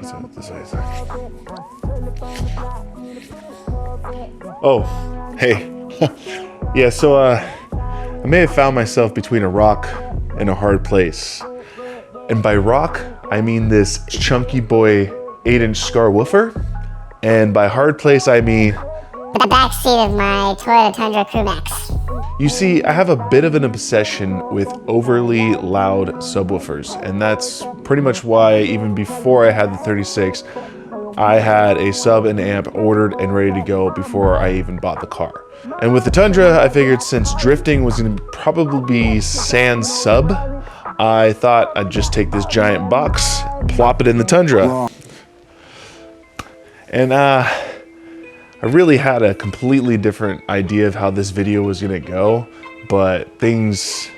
This way. Oh, hey. Yeah, so I may have found myself between a rock and a hard place. And by rock, I mean this chunky boy 8-inch Skar woofer. And by hard place, I mean the back seat of my Toyota Tundra Crewmax. You see, I have a bit of an obsession with overly loud subwoofers, and that's pretty much why even before I had the 36, I had a sub and amp ordered and ready to go before I even bought the car. And with the Tundra, I figured since drifting was going to probably be sans sub, I thought I'd just take this giant box, plop it in the Tundra. And I really had a completely different idea of how this video was gonna go, but things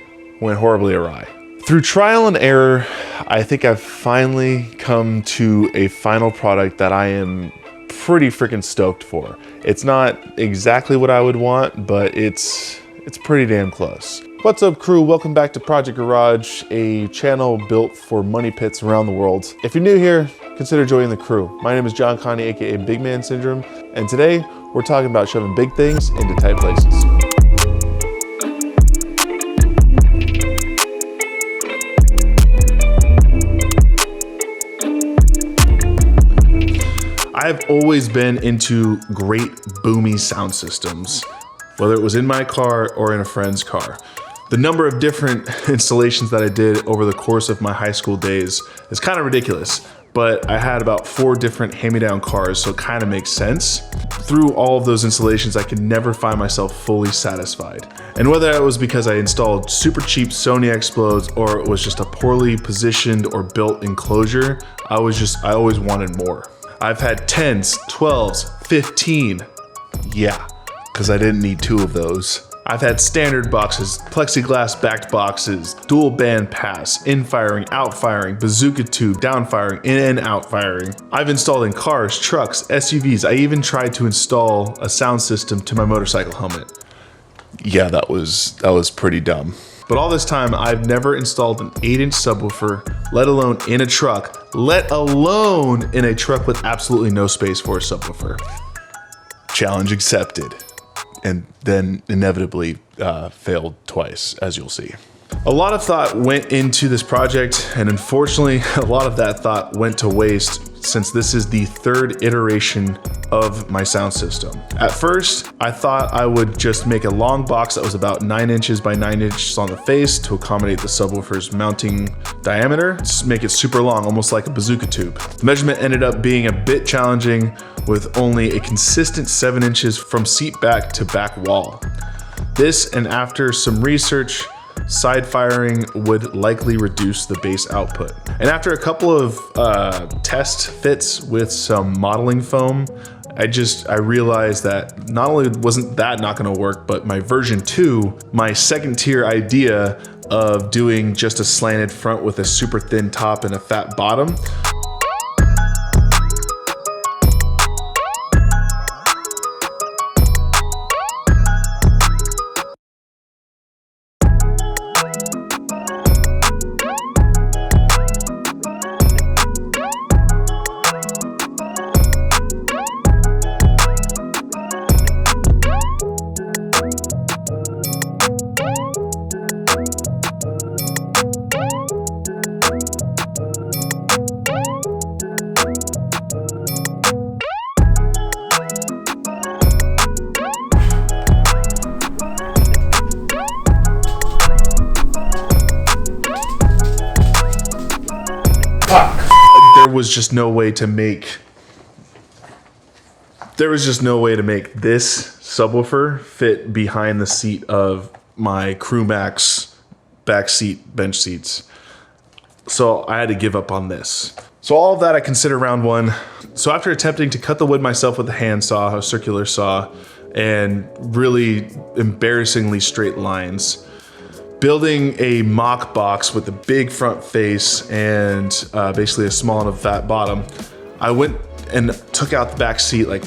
went horribly awry. Through trial and error, I think I've finally come to a final product that I am pretty freaking stoked for. It's not exactly what I would want, but it's pretty damn close. What's up, crew? Welcome back to Prjct.Garage, a channel built for money pits around the world. If you're new here, consider joining the crew. My name is John Connie, aka Big Man Syndrome, and today we're talking about shoving big things into tight places. I've always been into great boomy sound systems, whether it was in my car or in a friend's car. The number of different installations that I did over the course of my high school days is kind of ridiculous, but I had about 4 different hand-me-down cars, so it kind of makes sense. Through all of those installations, I could never find myself fully satisfied. And whether that was because I installed super cheap Sony Explodes or it was just a poorly positioned or built enclosure, I always wanted more. I've had 10s, 12s, 15. Yeah, because I didn't need 2 of those. I've had standard boxes, plexiglass backed boxes, dual band pass, in-firing, out-firing, bazooka tube, down-firing, in and out-firing. I've installed in cars, trucks, SUVs. I even tried to install a sound system to my motorcycle helmet. Yeah, that was pretty dumb. But all this time, I've never installed an 8-inch subwoofer, let alone in a truck, let alone in a truck with absolutely no space for a subwoofer. Challenge accepted. And then inevitably failed twice, as you'll see. A lot of thought went into this project, and unfortunately, a lot of that thought went to waste since this is the 3rd iteration of my sound system. At first, I thought I would just make a long box that was about 9 inches by 9 inches on the face to accommodate the subwoofer's mounting diameter. Just make it super long, almost like a bazooka tube. The measurement ended up being a bit challenging with only a consistent 7 inches from seat back to back wall. This, and after some research, side firing would likely reduce the bass output. And after a couple of test fits with some modeling foam, I realized that not only wasn't that not gonna work, but my version 2, my 2nd tier idea of doing just a slanted front with a super thin top and a fat bottom, there was just no way to make this subwoofer fit behind the seat of my Crewmax backseat bench seats. So I had to give up on this. So all of that I consider round 1. So after attempting to cut the wood myself with a hand saw, a circular saw, and really embarrassingly straight lines, building a mock box with a big front face and basically a small and a fat bottom, I went and took out the back seat, like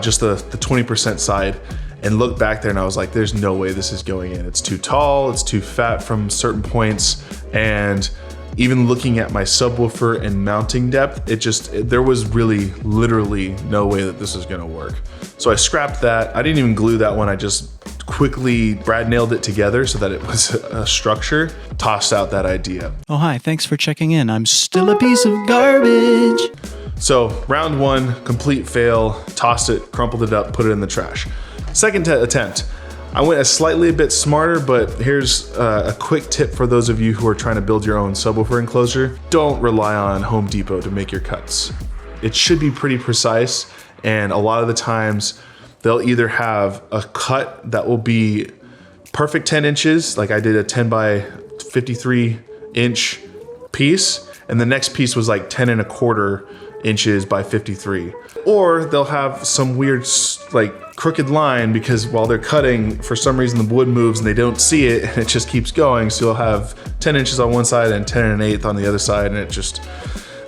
just the 20% side, and looked back there and I was like, there's no way this is going in. It's too tall, it's too fat from certain points, and Even looking at my subwoofer and mounting depth, there was really literally no way that this was gonna work. So I scrapped that. I didn't even glue that one. I just quickly Brad nailed it together so that it was a structure, tossed out that idea. Oh, hi, thanks for checking in. I'm still a piece of garbage. So round one, complete fail, tossed it, crumpled it up, put it in the trash. Second attempt, I went a bit smarter, but here's a quick tip for those of you who are trying to build your own subwoofer enclosure. Don't rely on Home Depot to make your cuts. It should be pretty precise, and a lot of the times they'll either have a cut that will be perfect 10 inches, like I did a 10 by 53 inch piece, and the next piece was like 10 1/4 inches by 53. Or they'll have some weird like crooked line because while they're cutting, for some reason the wood moves and they don't see it and it just keeps going. So you'll have 10 inches on one side and 10 1/8 on the other side, and it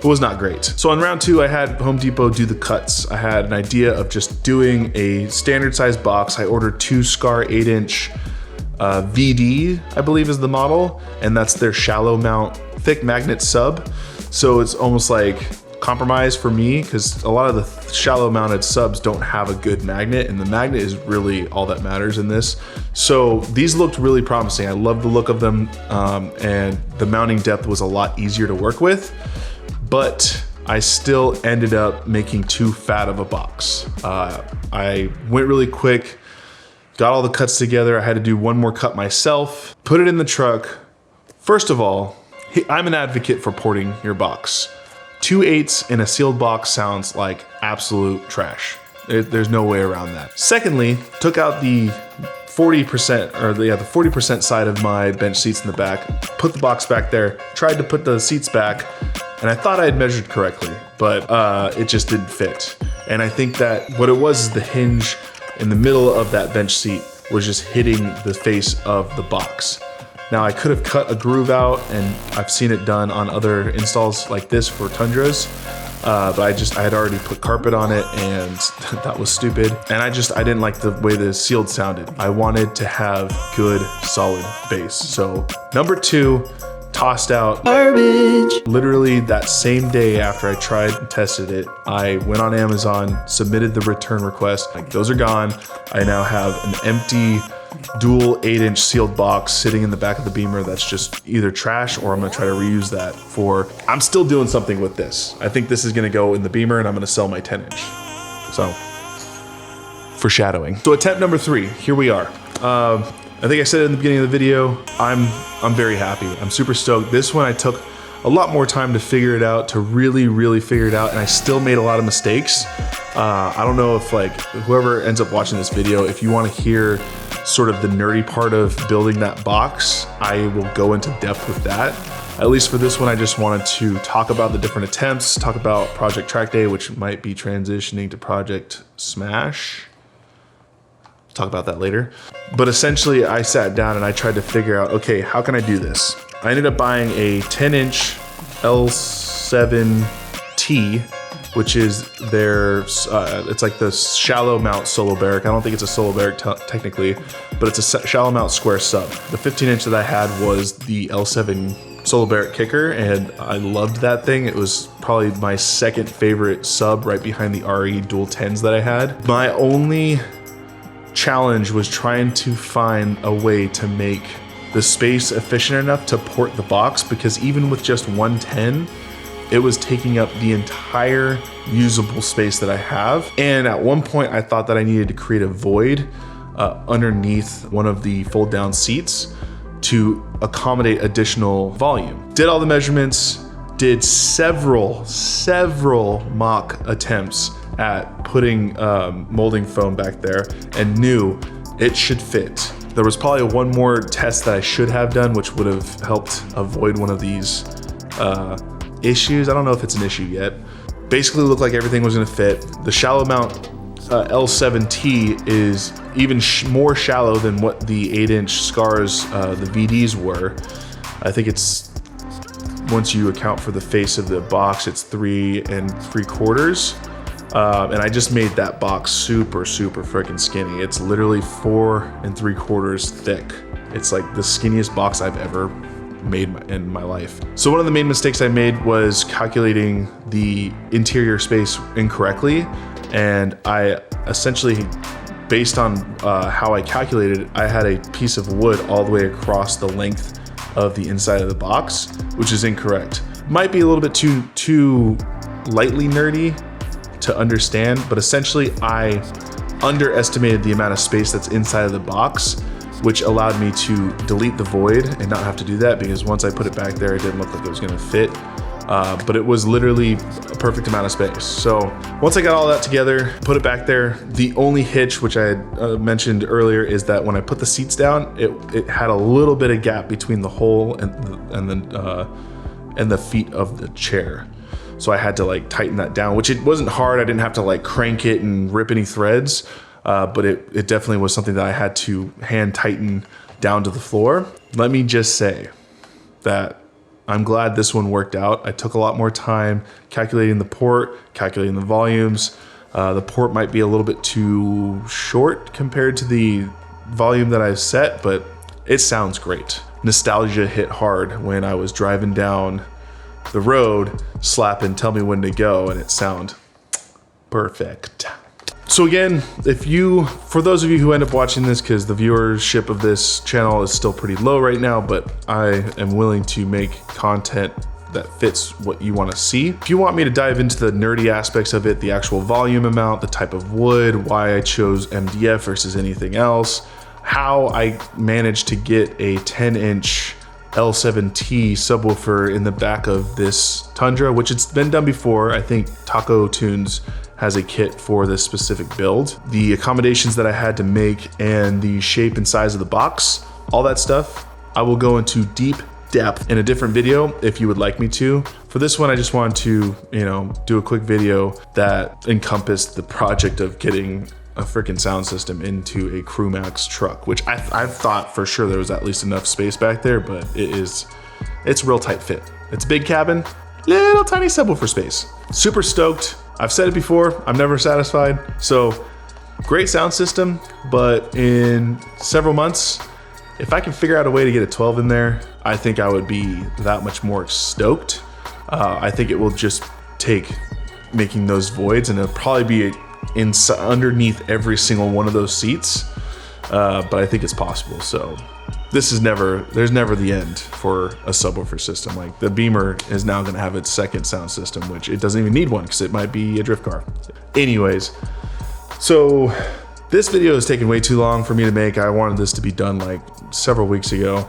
was not great. So on round two, I had Home Depot do the cuts. I had an idea of just doing a standard size box. I ordered 2 Skar 8-inch VD, I believe is the model, and that's their shallow mount thick magnet sub. So it's almost like compromise for me because a lot of the shallow mounted subs don't have a good magnet, and the magnet is really all that matters in this. So these looked really promising. I love the look of them, and the mounting depth was a lot easier to work with, but I still ended up making too fat of a box. I went really quick, got all the cuts together. I had to do one more cut myself, put it in the truck. First of all, I'm an advocate for porting your box. 2/8 in a sealed box sounds like absolute trash. There's no way around that. Secondly, took out the 40% or the 40% side of my bench seats in the back, put the box back there, tried to put the seats back, and I thought I had measured correctly, but it just didn't fit. And I think that what it was is the hinge in the middle of that bench seat was just hitting the face of the box. Now I could have cut a groove out, and I've seen it done on other installs like this for Tundras, but I had already put carpet on it, and that was stupid. And I didn't like the way the sealed sounded. I wanted to have good, solid bass. So number 2, tossed out garbage. Literally that same day after I tried and tested it, I went on Amazon, submitted the return request. Like, those are gone. I now have an empty dual 8-inch sealed box sitting in the back of the Beamer that's just either trash, or I'm gonna try to reuse that I'm still doing something with this. I think this is gonna go in the Beamer, and I'm gonna sell my 10-inch. So, foreshadowing. So attempt number 3, here we are. I think I said it in the beginning of the video, I'm very happy. I'm super stoked. This one I took a lot more time to figure it out, to really figure it out, and I still made a lot of mistakes. I don't know if like whoever ends up watching this video, if you want to hear sort of the nerdy part of building that box, I will go into depth with that. At least for this one, I just wanted to talk about the different attempts, talk about Project Track Day, which might be transitioning to Prjct.SMASH. Talk about that later. But essentially I sat down and I tried to figure out, okay, how can I do this? I ended up buying a 10-inch L7t, which is their, it's like the shallow mount solo barrack. I don't think it's a solo barrack technically, but it's a shallow mount square sub. The 15-inch that I had was the L7 solo barrack kicker, and I loved that thing. It was probably my second favorite sub, right behind the RE dual 10s that I had. My only challenge was trying to find a way to make the space efficient enough to port the box, because even with just 110, it was taking up the entire usable space that I have. And at one point I thought that I needed to create a void underneath one of the fold down seats to accommodate additional volume. Did all the measurements, did several mock attempts at putting molding foam back there, and knew it should fit. There was probably one more test that I should have done, which would have helped avoid one of these issues. I don't know if it's an issue yet. Basically looked like everything was gonna fit. The shallow mount L7t is even more shallow than what the 8-inch Skars, the VDs were. I think it's, once you account for the face of the box, it's 3 3/4. And I just made that box super freaking skinny. It's literally 4 3/4 thick. It's like the skinniest box I've ever made in my life. So one of the main mistakes I made was calculating the interior space incorrectly. And I essentially, based on how I calculated it, I had a piece of wood all the way across the length of the inside of the box, which is incorrect. Might be a little bit too lightly nerdy to understand, but essentially I underestimated the amount of space that's inside of the box, which allowed me to delete the void and not have to do that, because once I put it back there, it didn't look like it was gonna fit. But it was literally a perfect amount of space. So once I got all that together, put it back there. The only hitch, which I had mentioned earlier, is that when I put the seats down, it had a little bit of gap between the hole and the feet of the chair. So I had to like tighten that down, which it wasn't hard. I didn't have to like crank it and rip any threads, but it definitely was something that I had to hand tighten down to the floor. Let me just say that I'm glad this one worked out. I took a lot more time calculating the port, calculating the volumes. The port might be a little bit too short compared to the volume that I've set, but it sounds great. Nostalgia hit hard when I was driving down the road, slapping "Tell Me When to Go," and it sound perfect. So again, for those of you who end up watching this, because the viewership of this channel is still pretty low right now, but I am willing to make content that fits what you want to see. If you want me to dive into the nerdy aspects of it, the actual volume amount, the type of wood, why I chose MDF versus anything else, how I managed to get a 10-inch L7t subwoofer in the back of this Tundra, which it's been done before. I think TacoTunes has a kit for this specific build. The accommodations that I had to make and the shape and size of the box, all that stuff, I will go into deep depth in a different video if you would like me to. For this one, I just wanted to, do a quick video that encompassed the project of getting a freaking sound system into a Crewmax truck, which I thought for sure there was at least enough space back there, but it's a real tight fit. It's a big cabin, little tiny subwoofer space. Super stoked. I've said it before, I'm never satisfied. So great sound system, but in several months, if I can figure out a way to get a 12 in there, I think I would be that much more stoked. I think it will just take making those voids, and it'll probably be underneath every single one of those seats, but I think it's possible. So there's never the end for a subwoofer system. Like the Beamer is now going to have its second sound system, which it doesn't even need one because it might be a drift car. Anyways, so this video has taken way too long for me to make. I wanted this to be done like several weeks ago.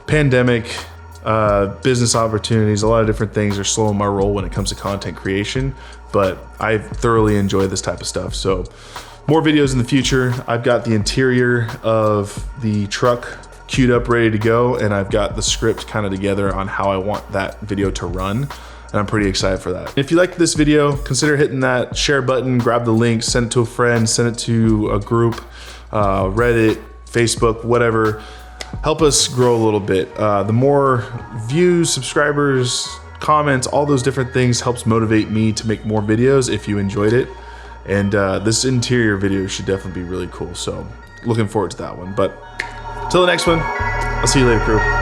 Pandemic, business opportunities, a lot of different things are slowing my roll when it comes to content creation, but I thoroughly enjoy this type of stuff. So more videos in the future. I've got the interior of the truck queued up, ready to go, and I've got the script kind of together on how I want that video to run, and I'm pretty excited for that. If you liked this video, consider hitting that share button, grab the link, send it to a friend, send it to a group, Reddit, Facebook, whatever. Help us grow a little bit. The more views, subscribers, comments, all those different things helps motivate me to make more videos if you enjoyed it. And this interior video should definitely be really cool. So looking forward to that one. But till the next one, I'll see you later, crew.